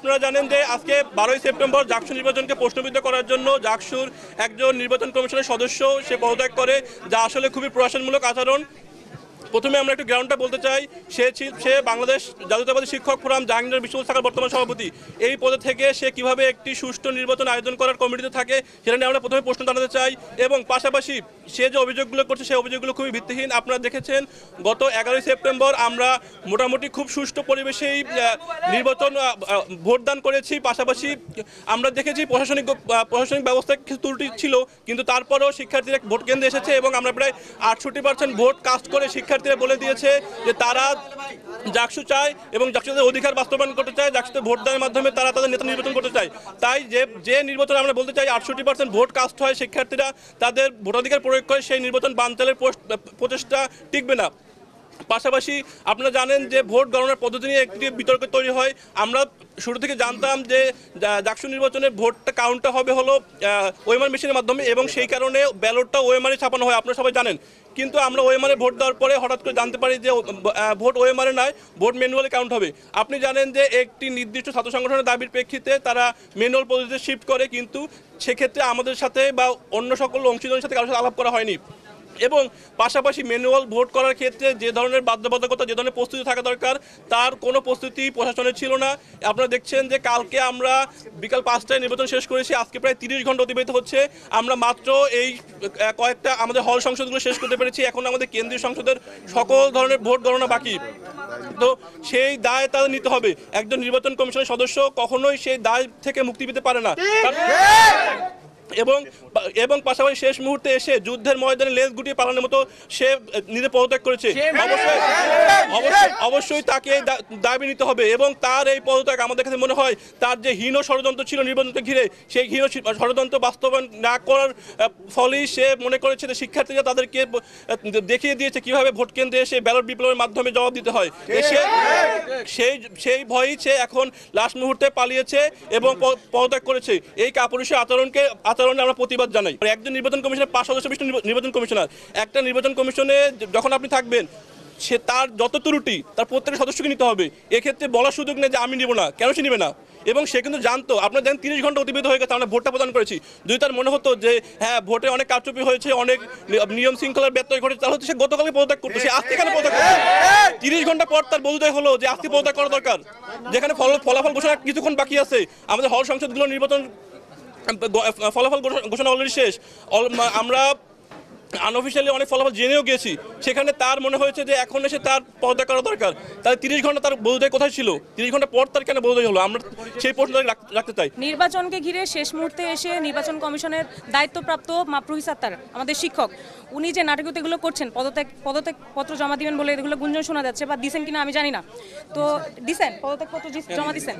আপনারা জানেন যে আজকে 12ই সেপ্টেম্বর জাকসু নির্বাচনকে প্রশ্নবিদ্ধ করার জন্য জাকসুর একজন নির্বাচন কমিশনের সদস্য সে পদত্যাগ করে, যা আসলে খুবই প্রশাসনমূলক আচরণ। প্রথমে আমরা একটু গ্রাউন্ডটা বলতে চাই, সে বাংলাদেশ জাতীয়তাবাদী শিক্ষক ফোরাম জাহাঙ্গীরনগর বিশ্ববিদ্যালয় শাখার বর্তমান সভাপতি। এই পদে থেকে সে কিভাবে একটি সুষ্ঠু নির্বাচন আয়োজন করার কমিটিতে থাকে সেটা নিয়ে আমরা প্রথমে প্রশ্ন জানাতে চাই। এবং পাশাপাশি সে যে অভিযোগগুলো করছে সেই অভিযোগগুলো খুবই ভিত্তিহীন। আপনারা দেখেছেন গত 11ই সেপ্টেম্বর আমরা মোটামুটি খুব সুষ্ঠু পরিবেশেই নির্বাচন ভোটদান করেছি। পাশাপাশি আমরা দেখেছি প্রশাসনিক ব্যবস্থায় কিছু ত্রুটি ছিল, কিন্তু তারপরেও শিক্ষার্থীরা ভোট কেন্দ্রে এসেছে এবং আমরা প্রায় 68% ভোট কাস্ট করে শিক্ষার্থীরা বলে দিয়েছে যে তারা জাকসু চায় এবং জাকসুদের অধিকার বাস্তবায়ন করতে চায়, জাকসুতে ভোটদানের মাধ্যমে তারা তাদের নেতা নির্বাচন করতে চায়। তাই যে নির্বাচন আমরা বলতে চাই 68% ভোট কাস্ট হয়, শিক্ষার্থীরা তাদের ভোটাধিকার প্রয়োগ করে, সেই নির্বাচন বানচালের প্রচেষ্টা টিকবে না। পাশাপাশি আপনারা জানেন যে ভোট গণনার পদ্ধতি নিয়ে একটি বিতর্ক তৈরি হয়। আমরা শুরু থেকে জানতাম যে জাকসু নির্বাচনের ভোটটা কাউন্টটা হবে হলো ওএমআর মেশিনের মাধ্যমে এবং সেই কারণে ব্যালটটা ওএমআরে ছাপানো হয়, আপনারা সবাই জানেন। কিন্তু আমরা ওএমআরে ভোট দেওয়ার পরে হঠাৎ করে জানতে পারি যে ভোট ওএমআরে নয়, ভোট ম্যানুয়ালে কাউন্ট হবে। আপনি জানেন যে একটি নির্দিষ্ট ছাত্র সংগঠনের দাবির প্রেক্ষিতে তারা ম্যানুয়াল পদ্ধতিতে শিফট করে, কিন্তু সেক্ষেত্রে আমাদের সাথে বা অন্য সকল অংশীদারের সাথে কারোর সাথে আলাপ করা হয়নি। এবং পাশাপাশি ম্যানুয়াল ভোট করার ক্ষেত্রে যে ধরনের বাধ্যবাধকতা, যে ধরনের প্রস্তুতি থাকা দরকার, তার কোনো প্রস্তুতি প্রশাসনের ছিল না। আপনারা দেখছেন যে কালকে আমরা বিকাল 5টায় নির্বাচন শেষ করেছি, আজকে প্রায় 30 ঘন্টা অতিবাহিত হচ্ছে। আমরা মাত্র এই কয়েকটা আমাদের হল সংসদগুলো শেষ করতে পেরেছি, এখন আমাদের কেন্দ্রীয় সংসদের সকল ধরনের ভোট গণনা বাকি। তো সেই দায় তাদের নিতে হবে। একজন নির্বাচন কমিশনের সদস্য কখনোই সেই দায় থেকে মুক্তি পেতে পারে না। এবং পাশাপাশি শেষ মুহূর্তে এসে যুদ্ধের ময়দানে লেজ গুটিয়ে পালানোর মতো সে নিজে পদত্যাগ করেছে। অবশ্যই তাকে দাবি নিতে হবে। এবং তার এই পদত্যাগ আমাদের কাছে মনে হয় তার যে হীন ষড়যন্ত্র ছিল নির্বাচনকে ঘিরে, সেই হীন ষড়যন্ত্র বাস্তবায়ন না করার ফলেই সে মনে করেছে যে শিক্ষার্থীরা তাদেরকে দেখিয়ে দিয়েছে কিভাবে ভোট কেন্দ্রে এসে ব্যালট বিপ্লবের মাধ্যমে জবাব দিতে হয়। সেই ভয়েই সে এখন লাস্ট মুহূর্তে পালিয়েছে এবং পদত্যাগ করেছে। এই কাপুরুষের আচরণে আমরা প্রতিবাদ জানাই। একজন নির্বাচন কমিশনের 5 সদস্য বিশিষ্ট নির্বাচন কমিশনার, একটা নির্বাচন কমিশনে যখন আপনি থাকবেন সে তার যত ত্রুটি তার প্রত্যেক সদস্যকে নিতে হবে। এক্ষেত্রে বলার সুযোগ নেই যে আমি নিব না, কেন সে নিবে না। এবং সে কিন্তু জানতো, আপনারা জানেন 30 ঘন্টা অতিবাহিত হয়ে গেছে, আমরা ভোটটা প্রদান করেছি। যদি তার মনে হতো যে হ্যাঁ ভোটে অনেক কারচুপি হয়েছে, অনেক নিয়ম শৃঙ্খলার ব্যত্যয় ঘটেছে, তাহলে সে গতকালকে পদত্যাগ করতো। সে আজকে কেন পদত্যাগ করতো? 30 ঘন্টা পর তার বোধোদয় হলো যে আজকে পদত্যাগ করা দরকার, যেখানে ফলাফল ঘোষণা কিছুক্ষণ বাকি আছে। আমাদের হল সংসদগুলো নির্বাচন ফলাফল ঘোষণা অলরেডি শেষ। আমরা আনঅফিসিয়ালি অনেক ফলাফল জেনেও গিয়েছি। সেখানে তার মনে হয়েছে যে এখন এসে তার পদত্যাগ করা দরকার। তাহলে 30 ঘন্টা তার বোধোদয় কোথায় ছিল? 30 ঘন্টা পর তার কেন বোধোদয় হলো? আমরা সেই প্রশ্নটা রাখতে চাই। নির্বাচনকে ঘিরে শেষ মুহূর্তে এসে নির্বাচন কমিশনের দায়িত্বপ্রাপ্ত মাপরুহি সাত্তার, আমাদের শিক্ষক, উনি যে নাটকীয়তাগুলো করছেন, পদত্যাগ পত্র জমা দিবেন বলে এগুলো গুঞ্জন শোনা যাচ্ছে, বা দিছেন কিনা আমি জানি না। তো দিছেন পদত্যাগ পত্র জমা দিছেন,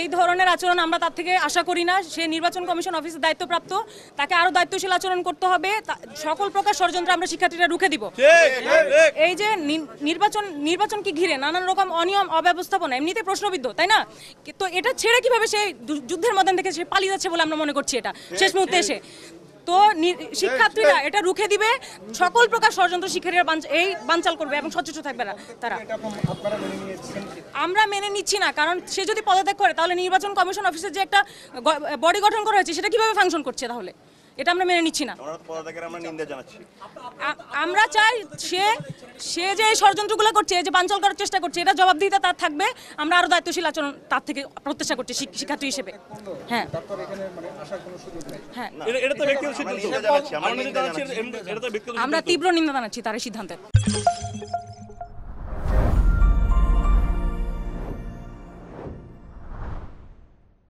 এই ধরনের আচরণ আমরা তার থেকে আশা করি না। সে নির্বাচন কমিশন অফিসের দায়িত্বপ্রাপ্ত, তাকে আরো দায়িত্বশীল আচরণ করতে হবে। সকল প্রকার ষড়যন্ত্র আমরা শিক্ষার্থীরা রুখে দিব। এই যে নির্বাচনকে ঘিরে নানান রকম অনিয়ম, অব্যবস্থাপনা এমনিতে প্রশ্নবিদ্ধ, তাই না? তো এটা ছেড়ে কিভাবে সে যুদ্ধের ময়দান থেকে সে পালিয়ে যাচ্ছে বলে আমরা মনে করছি এটা শেষ মুহূর্তে এসে। তো শিক্ষার্থীরা এটা রুখে দিবে, সকল প্রকার ষড়যন্ত্র শিক্ষার্থীরা এই বানচাল করবে এবং সচেষ্ট থাকবে না তারা। আমরা মেনে নিচ্ছি না, কারণ সে যদি পদত্যাগ করে তাহলে নির্বাচন কমিশন অফিসের যে একটা বডি গঠন করা হয়েছে সেটা কিভাবে ফাংশন করছে, তাহলে এটা আমরা মেনে নিচ্ছি না। আমরা চাই সে যে ষড়যন্ত্রগুলো করছে, যে বানচাল করার চেষ্টা করছে, এটা জবাবদিহিতা তার থাকবে। আমরা আরো দায়িত্বশীল আচরণ তার থেকে প্রত্যাশা করছি শিক্ষার্থী হিসেবে। হ্যাঁ হ্যাঁ, আমরা আমরা তীব্র নিন্দা জানাচ্ছি তার এই সিদ্ধান্তের।